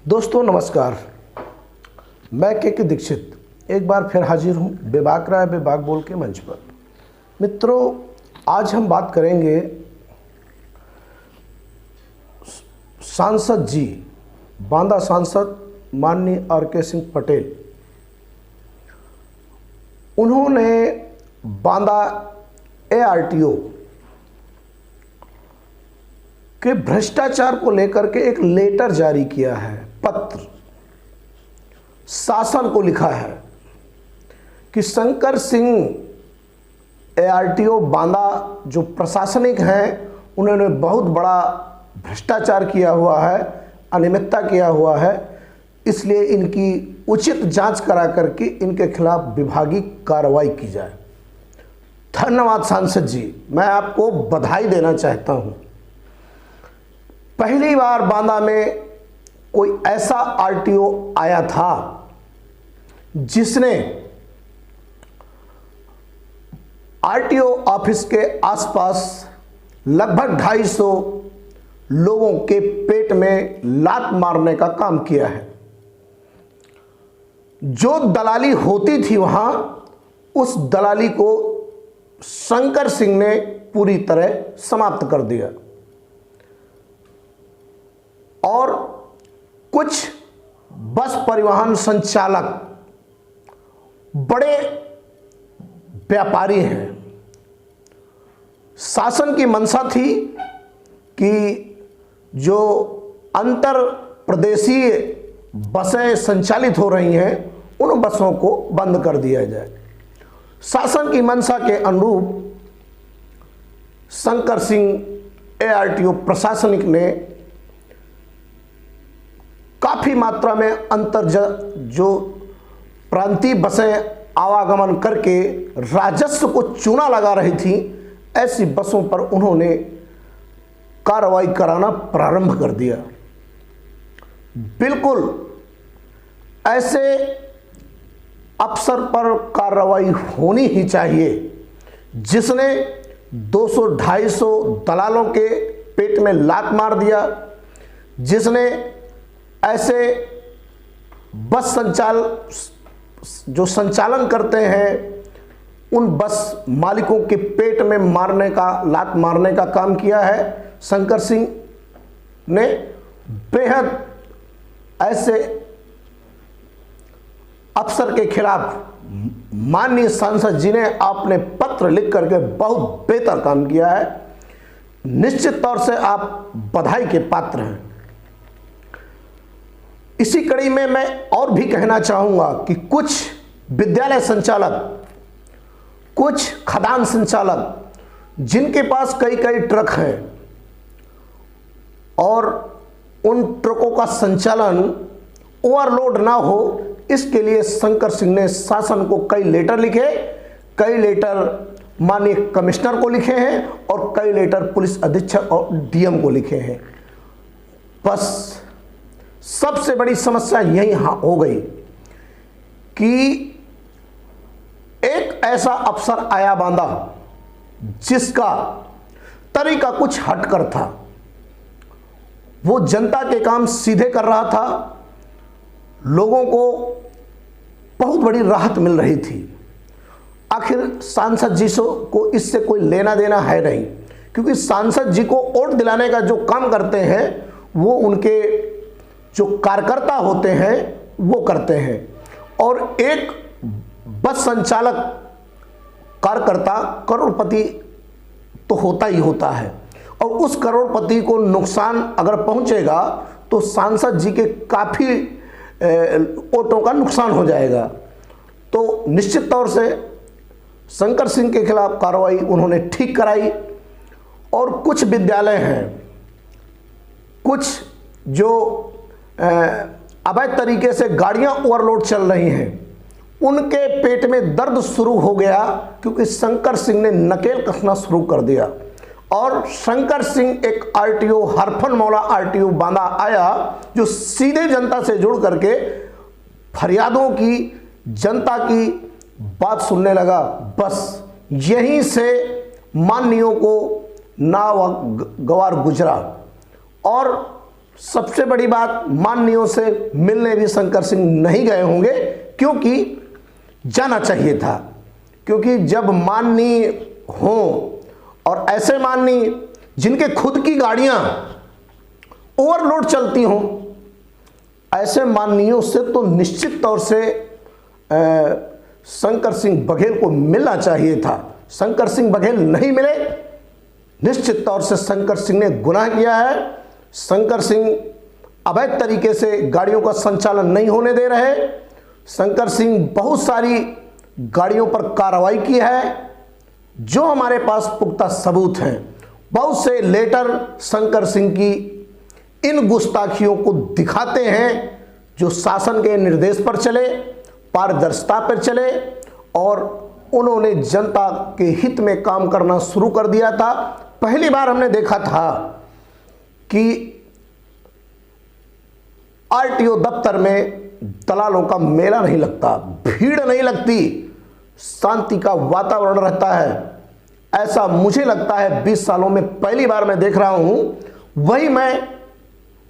दोस्तों नमस्कार, मैं के दीक्षित एक बार फिर हाजिर हूँ बेबाक राय बेबाक बोल के मंच पर। मित्रों, आज हम बात करेंगे सांसद जी, बांदा सांसद माननीय आर.के. सिंह पटेल। उन्होंने बांदा ARTO के भ्रष्टाचार को लेकर के एक लेटर जारी किया है, पत्र शासन को लिखा है कि शंकर सिंह ARTO बांदा जो प्रशासनिक हैं, उन्होंने बहुत बड़ा भ्रष्टाचार किया हुआ है, अनियमितता किया हुआ है, इसलिए इनकी उचित जांच करा करके इनके खिलाफ विभागीय कार्रवाई की जाए। धन्यवाद सांसद जी, मैं आपको बधाई देना चाहता हूं। पहली बार बांदा में कोई ऐसा RTO आया था जिसने RTO ऑफिस के आसपास लगभग 250 लोगों के पेट में लात मारने का काम किया है। जो दलाली होती थी वहां, उस दलाली को शंकर सिंह ने पूरी तरह समाप्त कर दिया और कुछ बस परिवहन संचालक बड़े व्यापारी हैं। शासन की मंशा थी कि जो अंतर प्रदेशीय बसें संचालित हो रही हैं, उन बसों को बंद कर दिया जाए। शासन की मंशा के अनुरूप शंकर सिंह ARTO प्रशासनिक ने काफी मात्रा में अंतर जो प्रांतीय बसें आवागमन करके राजस्व को चूना लगा रही थी, ऐसी बसों पर उन्होंने कार्रवाई कराना प्रारंभ कर दिया। बिल्कुल ऐसे अफसर पर कार्रवाई होनी ही चाहिए जिसने 200-250 दलालों के पेट में लात मार दिया, जिसने ऐसे बस जो संचालन करते हैं, उन बस मालिकों के पेट में लात मारने का काम किया है। शंकर सिंह ने बेहद ऐसे अफसर के खिलाफ माननीय सांसद जी ने आपने पत्र लिख करके बहुत बेहतर काम किया है। निश्चित तौर से आप बधाई के पात्र हैं। इसी कड़ी में मैं और भी कहना चाहूंगा कि कुछ विद्यालय संचालक, कुछ खदान संचालक जिनके पास कई ट्रक हैं और उन ट्रकों का संचालन ओवरलोड ना हो, इसके लिए शंकर सिंह ने शासन को कई लेटर लिखे, कई लेटर माननीय कमिश्नर को लिखे हैं और कई लेटर पुलिस अधीक्षक और DM को लिखे हैं। बस सबसे बड़ी समस्या यही हो गई कि एक ऐसा अफसर आया बांदा जिसका तरीका कुछ हटकर था। वो जनता के काम सीधे कर रहा था, लोगों को बहुत बड़ी राहत मिल रही थी। आखिर सांसद जी को इससे कोई लेना देना है नहीं, क्योंकि सांसद जी को वोट दिलाने का जो काम करते हैं वो उनके जो कार्यकर्ता होते हैं वो करते हैं। और एक बस संचालक कार्यकर्ता करोड़पति तो होता ही होता है, और उस करोड़पति को नुकसान अगर पहुंचेगा तो सांसद जी के काफ़ी वोटों का नुकसान हो जाएगा। तो निश्चित तौर से शंकर सिंह के खिलाफ कार्रवाई उन्होंने ठीक कराई। और कुछ विद्यालय हैं, कुछ जो अवैध तरीके से गाड़ियां ओवरलोड चल रही हैं, उनके पेट में दर्द शुरू हो गया क्योंकि शंकर सिंह ने नकेल कसना शुरू कर दिया। और शंकर सिंह एक RTO हरफन मौला RTO बांदा आया जो सीधे जनता से जुड़ करके फरियादों की, जनता की बात सुनने लगा। बस यहीं से माननीयों को नागवार गुजरा। और सबसे बड़ी बात, माननीयों से मिलने भी शंकर सिंह नहीं गए होंगे, क्योंकि जाना चाहिए था। क्योंकि जब माननीय हों और ऐसे माननीय जिनके खुद की गाड़ियां ओवरलोड चलती हों, ऐसे माननीयों से तो निश्चित तौर से शंकर सिंह बघेल को मिलना चाहिए था। शंकर सिंह बघेल नहीं मिले, निश्चित तौर से शंकर सिंह ने गुनाह किया है। शंकर सिंह अवैध तरीके से गाड़ियों का संचालन नहीं होने दे रहे। शंकर सिंह बहुत सारी गाड़ियों पर कार्रवाई की है, जो हमारे पास पुख्ता सबूत हैं। बहुत से लेटर शंकर सिंह की इन गुस्ताखियों को दिखाते हैं, जो शासन के निर्देश पर चले, पारदर्शिता पर चले, और उन्होंने जनता के हित में काम करना शुरू कर दिया था। पहली बार हमने देखा था कि आरटीओ दफ्तर में दलालों का मेला नहीं लगता, भीड़ नहीं लगती, शांति का वातावरण रहता है। ऐसा मुझे लगता है 20 सालों में पहली बार मैं देख रहा हूं। वही मैं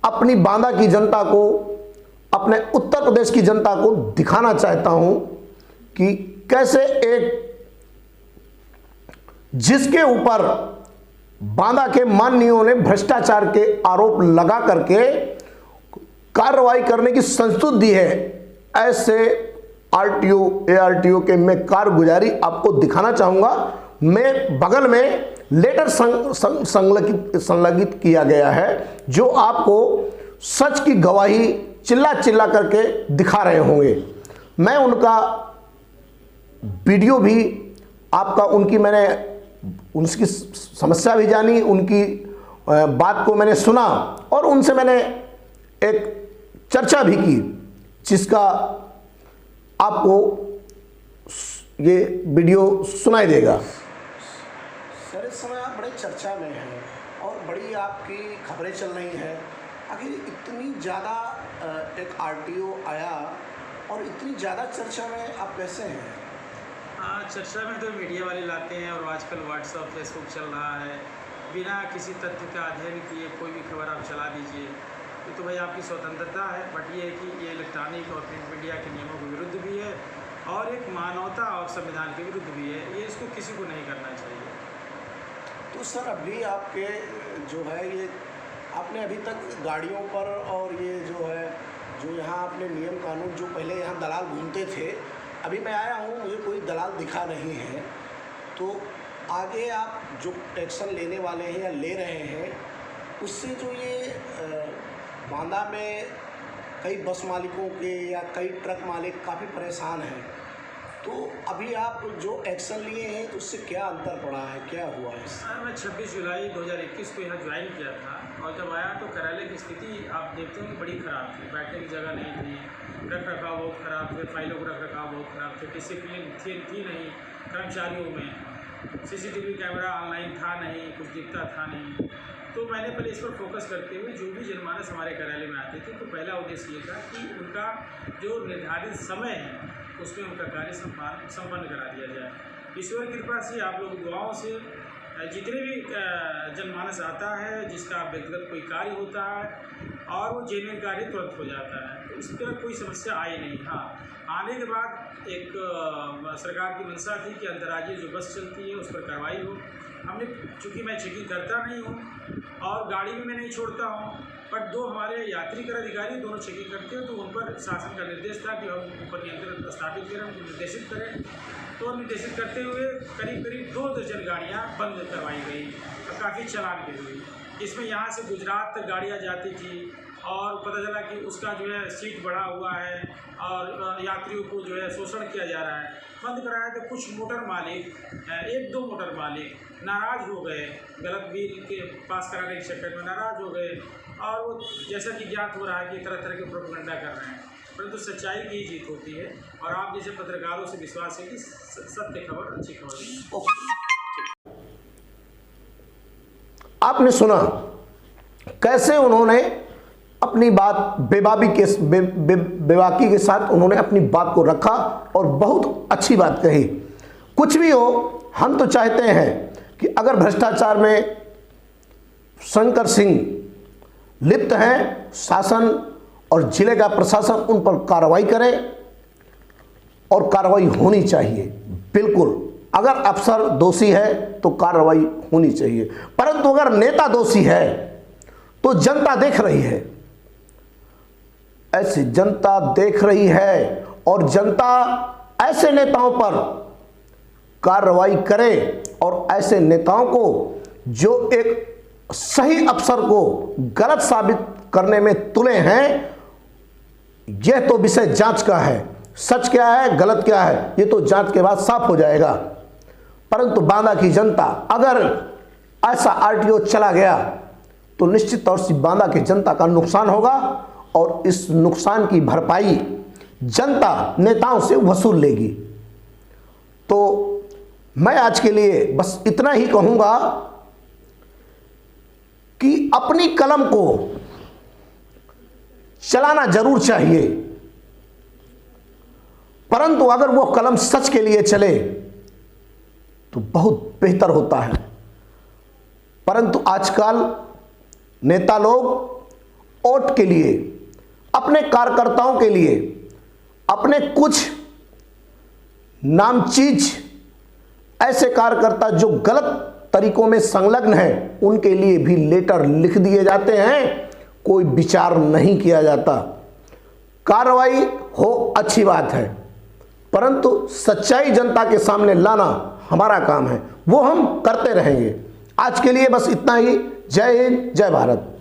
अपनी बांदा की जनता को, अपने उत्तर प्रदेश की जनता को दिखाना चाहता हूं कि कैसे एक जिसके ऊपर बांदा के माननीयों ने भ्रष्टाचार के आरोप लगा करके कार्रवाई करने की संस्तुति दी है, ऐसे आरटीओ एआरटीओ के मैं कारगुजारी आपको दिखाना चाहूंगा। मैं बगल में लेटर संलग्नित किया गया है, जो आपको सच की गवाही चिल्ला चिल्ला करके दिखा रहे होंगे। मैं उनका वीडियो भी आपका, मैंने उनकी समस्या भी जानी, उनकी बात को मैंने सुना, और उनसे मैंने एक चर्चा भी की, जिसका आपको ये वीडियो सुनाई देगा। सर, इस समय आप बड़े चर्चा में हैं और बड़ी आपकी खबरें चल रही हैं। आखिर इतनी ज़्यादा एक आरटीओ आया और इतनी ज़्यादा चर्चा में आप कैसे हैं? हाँ, चर्चा में तो मीडिया वाले लाते हैं, और आजकल व्हाट्सएप फेसबुक चल रहा है, बिना किसी तथ्य का अध्ययन किए कोई भी खबर आप चला दीजिए। ये तो भाई आपकी स्वतंत्रता है, बट ये है कि ये इलेक्ट्रॉनिक और प्रिंट मीडिया के नियमों के विरुद्ध भी है, और एक मानवता और संविधान के विरुद्ध भी है। ये इसको किसी को नहीं करना चाहिए। तो सर, अभी आपके जो है ये आपने अभी तक गाड़ियों पर, और ये जो है जो यहाँ आपने नियम कानून, जो पहले यहाँ दलाल घूमते थे, अभी मैं आया हूँ, मुझे कोई दलाल दिखा नहीं है, तो आगे आप जो एक्शन लेने वाले हैं या ले रहे हैं, उससे जो ये बांदा में कई बस मालिकों के या कई ट्रक मालिक काफ़ी परेशान हैं, तो अभी आप जो एक्शन लिए हैं उससे क्या अंतर पड़ा है, क्या हुआ है? मैं 26 जुलाई 2021 को यहाँ ज्वाइन किया था, और जब आया तो कार्यालय की स्थिति आप देखते हो कि बड़ी ख़राब थी। बैठने की जगह नहीं थी, रख रखाव बहुत ख़राब थे, फाइलों का रख रखाव बहुत ख़राब थे, डिसिप्लिन थी नहीं कर्मचारियों में, सीसीटीवी कैमरा ऑनलाइन था नहीं, कुछ दिखता था नहीं। तो मैंने पहले इस पर फोकस करते हुए जो भी जनमानस हमारे कार्यालय में आते थे, तो पहला उद्देश्य ये था कि उनका जो निर्धारित समय है उसमें उनका कार्य संपन्न करा दिया जाए। ईश्वर कृपा से, आप लोग दुआओं से, जितने भी जनमानस आता है, जिसका व्यक्तिगत कोई कार्य होता है और वो जेन्युइन कार्य तुरंत हो जाता है, तो इस तरह कोई समस्या आई नहीं। हाँ, आने के बाद एक सरकार की मंशा थी कि अंतर्राज्यीय जो बस चलती है उस पर कार्रवाई हो। हमने, चूँकि मैं चेकिंग करता नहीं हूँ और गाड़ी भी मैं नहीं छोड़ता हूँ, बट दो हमारे यात्री कर अधिकारी दोनों चेकिंग करते हैं, तो उन पर शासन का निर्देश था कि हम ऊपर नियंत्रण स्थापित करें, उनको निर्देशित करें। तो निर्देशित करते हुए करीब 2 दर्जन गाड़ियाँ बंद करवाई गई और काफ़ी चालान भी हुई। इसमें यहाँ से गुजरात तक गाड़ियाँ जाती थी, और पता चला कि उसका जो है सीट बढ़ा हुआ है और यात्रियों को जो है शोषण किया जा रहा है। बंद कराया तो कुछ मोटर मालिक, 1-2 मोटर मालिक नाराज़ हो गए, गलत बिल के पास कराने के चक्कर में नाराज़ हो गए, और वो जैसा कि ज्ञात हो रहा है कि तरह तरह के प्रोपेगेंडा कर रहे हैं। परंतु सच्चाई की जीत होती है, और आप जैसे पत्रकारों से विश्वास है कि सत्य खबर अच्छी खबर है। आपने सुना कैसे उन्होंने अपनी बात बेबाकी के साथ उन्होंने अपनी बात को रखा, और बहुत अच्छी बात कही। कुछ भी हो, हम तो चाहते हैं कि अगर भ्रष्टाचार में शंकर सिंह लिप्त हैं, शासन और जिले का प्रशासन उन पर कार्रवाई करे और कार्रवाई होनी चाहिए। बिल्कुल, अगर अफसर दोषी है तो कार्रवाई होनी चाहिए, परंतु अगर नेता दोषी है तो जनता देख रही है, ऐसी जनता देख रही है और जनता ऐसे नेताओं पर कार्रवाई करे और ऐसे नेताओं को जो एक सही अफसर को गलत साबित करने में तुले हैं, यह तो विषय जांच का है। सच क्या है, गलत क्या है, ये तो जांच के बाद साफ हो जाएगा। परंतु बांदा की जनता, अगर ऐसा आरटीओ चला गया तो निश्चित तौर से बांदा की जनता का नुकसान होगा और इस नुकसान की भरपाई जनता नेताओं से वसूल लेगी। तो मैं आज के लिए बस इतना ही कहूंगा कि अपनी कलम को चलाना जरूर चाहिए, परंतु अगर वो कलम सच के लिए चले तो बहुत बेहतर होता है। परंतु आजकल नेता लोग वोट के लिए, अपने कार्यकर्ताओं के लिए, अपने कुछ नामचीज ऐसे कार्यकर्ता जो गलत तरीकों में संलग्न हैं, उनके लिए भी लेटर लिख दिए जाते हैं, कोई विचार नहीं किया जाता। कार्रवाई हो अच्छी बात है, परंतु सच्चाई जनता के सामने लाना हमारा काम है, वो हम करते रहेंगे। आज के लिए बस इतना ही। जय हिंद, जय भारत।